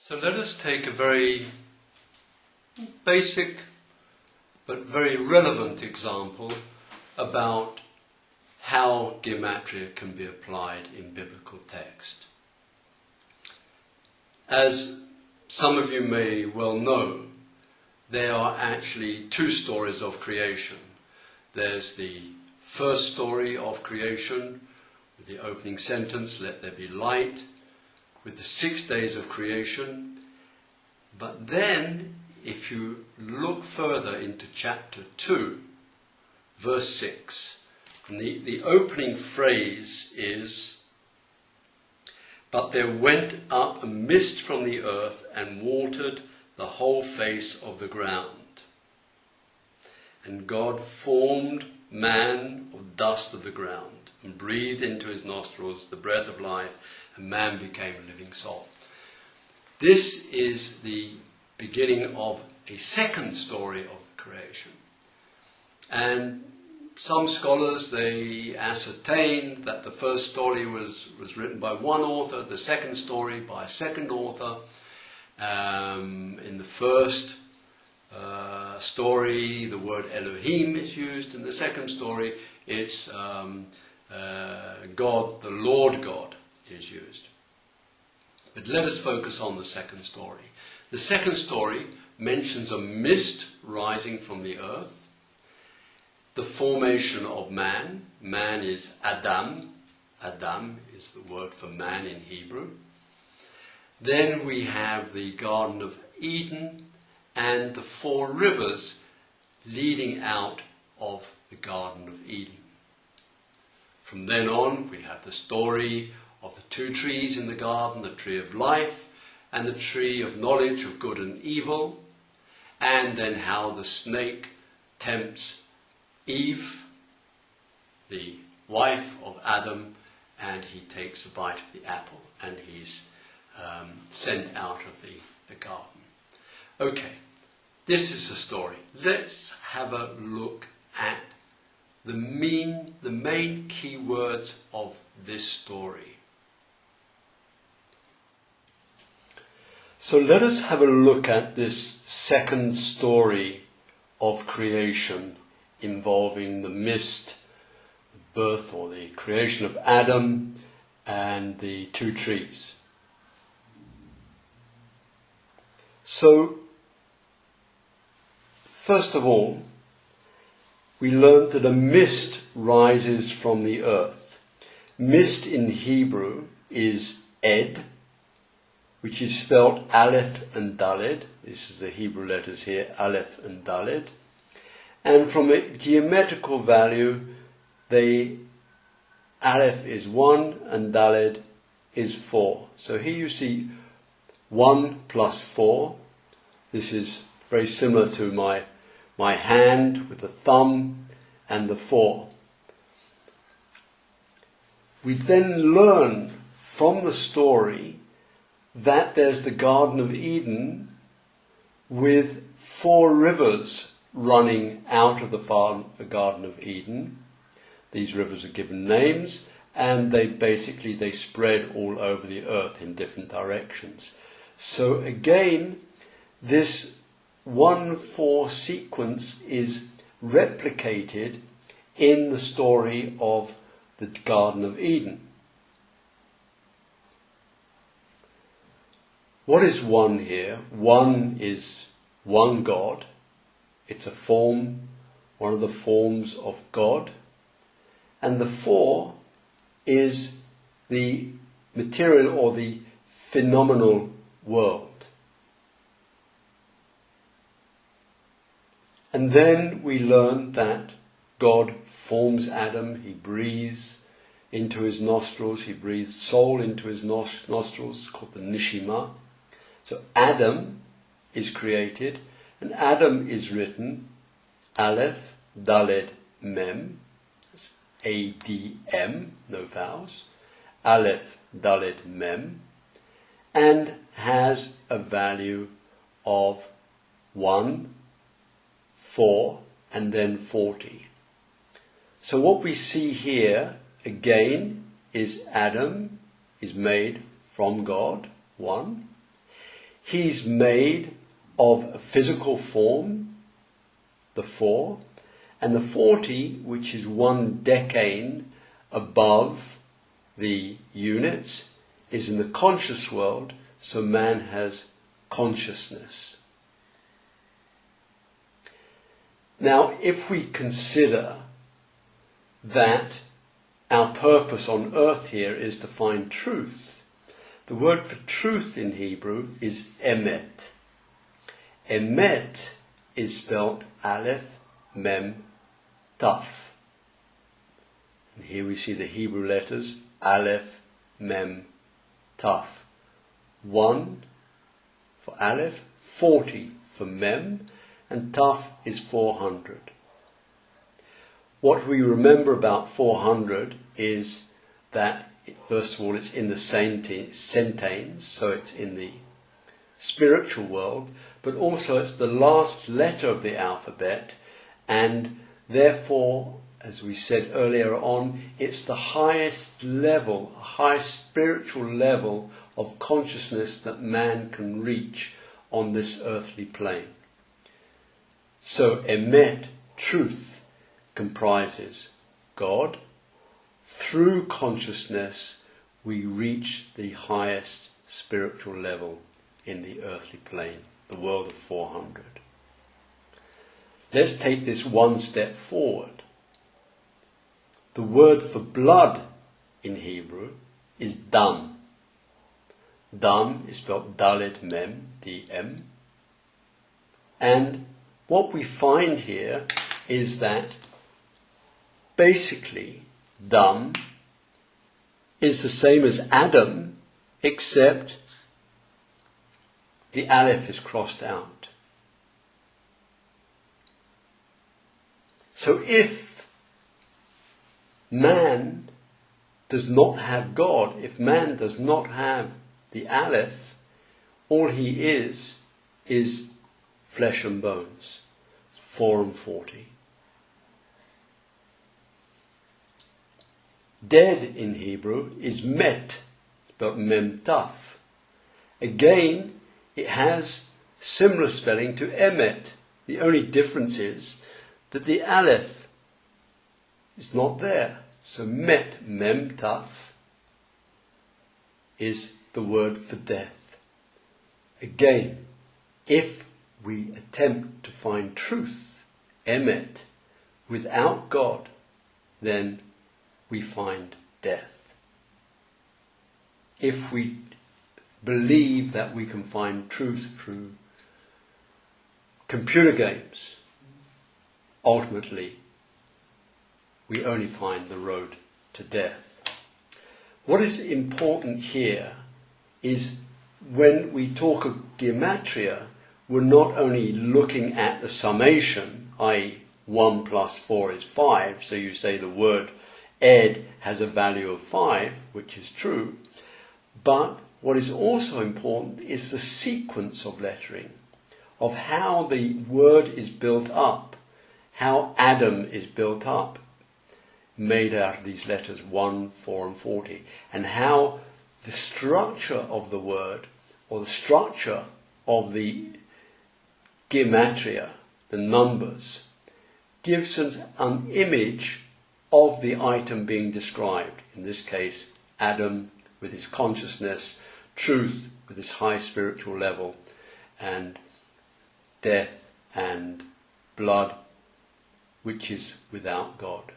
So let us take a very basic but very relevant example about how Gematria can be applied in biblical text. As some of you may well know, there are actually two stories of creation. There's the first story of creation, with the opening sentence, "Let there be light," with the 6 days of creation. But then, if you look further into chapter 2, verse 6, and the opening phrase is, "But there went up a mist from the earth and watered the whole face of the ground. And God formed man of dust of the ground and breathed into his nostrils the breath of life, and man became a living soul." This is the beginning of a second story of creation. And some scholars, they ascertained that the first story was written by one author, the second story by a second author. In the first story, the word Elohim is used. In the second story, it's God, the Lord God, is used. But let us focus on the second story. The second story mentions a mist rising from the earth, the formation of man. Man is Adam. Adam is the word for man in Hebrew. Then we have the Garden of Eden and the 4 rivers leading out of the Garden of Eden. From then on, we have the story of the 2 trees in the garden, the tree of life and the tree of knowledge of good and evil, and then how the snake tempts Eve, the wife of Adam, and he takes a bite of the apple and he's sent out of the garden. Okay, this is the story. Let's have a look at the main key words of this story. So let us have a look at this second story of creation involving the mist, the birth or the creation of Adam and the 2 trees. So, first of all, we learned that a mist rises from the earth. Mist in Hebrew is Ed, which is spelled Aleph and Daled. This is the Hebrew letters here, Aleph and Daled. And from a geometrical value, the Aleph is 1 and Daled is 4. So here you see 1 plus 4. This is very similar to my hand with the thumb and the 4. We then learn from the story that there's the Garden of Eden with 4 rivers running out of the Garden of Eden. These rivers are given names, and they spread all over the earth in different directions. So again, this 1-4 sequence is replicated in the story of the Garden of Eden. What is 1 here? 1 is one God. It's a form, one of the forms of God. And the 4 is the material or the phenomenal world. And then we learn that God forms Adam. He breathes into his nostrils. He breathes soul into his nostrils, called the Nishima. So Adam is created, and Adam is written Aleph, Daled, Mem. That's A-D-M, no vowels. Aleph, Daled, Mem. And has a value of 1, 4, and then 40. So what we see here, again, is Adam is made from God, 1. He's made of a physical form, the 4, and the 40, which is 1 decane above the units, is in the conscious world, so man has consciousness. Now, if we consider that our purpose on earth here is to find truth, the word for truth in Hebrew is emet. Emet is spelt Aleph, Mem, Taf. And here we see the Hebrew letters Aleph, Mem, Taf. 1 for Aleph, 40 for Mem, and Taf is 400. What we remember about 400 is that, first of all, it's in the centains, so it's in the spiritual world, but also it's the last letter of the alphabet, and therefore, as we said earlier on, it's the highest level, highest spiritual level of consciousness that man can reach on this earthly plane. So, emet, truth, comprises God. Through consciousness, we reach the highest spiritual level in the earthly plane, the world of 400. Let's take this one step forward. The word for blood in Hebrew is dam. Dam is spelled Dalet Mem, D-M. And what we find here is that basically dam is the same as Adam, except the Aleph is crossed out. So if man does not have God, if man does not have the Aleph, all he is flesh and bones. 4 and 40. Dead in Hebrew is met, but mem taf. Again, it has similar spelling to emet. The only difference is that the aleph is not there. So met, mem taf, is the word for death. Again, if we attempt to find truth, emet, without God, then we find death. If we believe that we can find truth through computer games, ultimately we only find the road to death. What is important here is when we talk of Gematria, we're not only looking at the summation, i.e. 1 plus 4 is 5, so you say the word Ed has a value of 5, which is true, but what is also important is the sequence of lettering, of how the word is built up, how Adam is built up, made out of these letters 1, 4 and 40, and how the structure of the word, or the structure of the Gematria, the numbers, gives us an image of the item being described. In this case, Adam with his consciousness, truth with his high spiritual level, and death and blood, which is without God.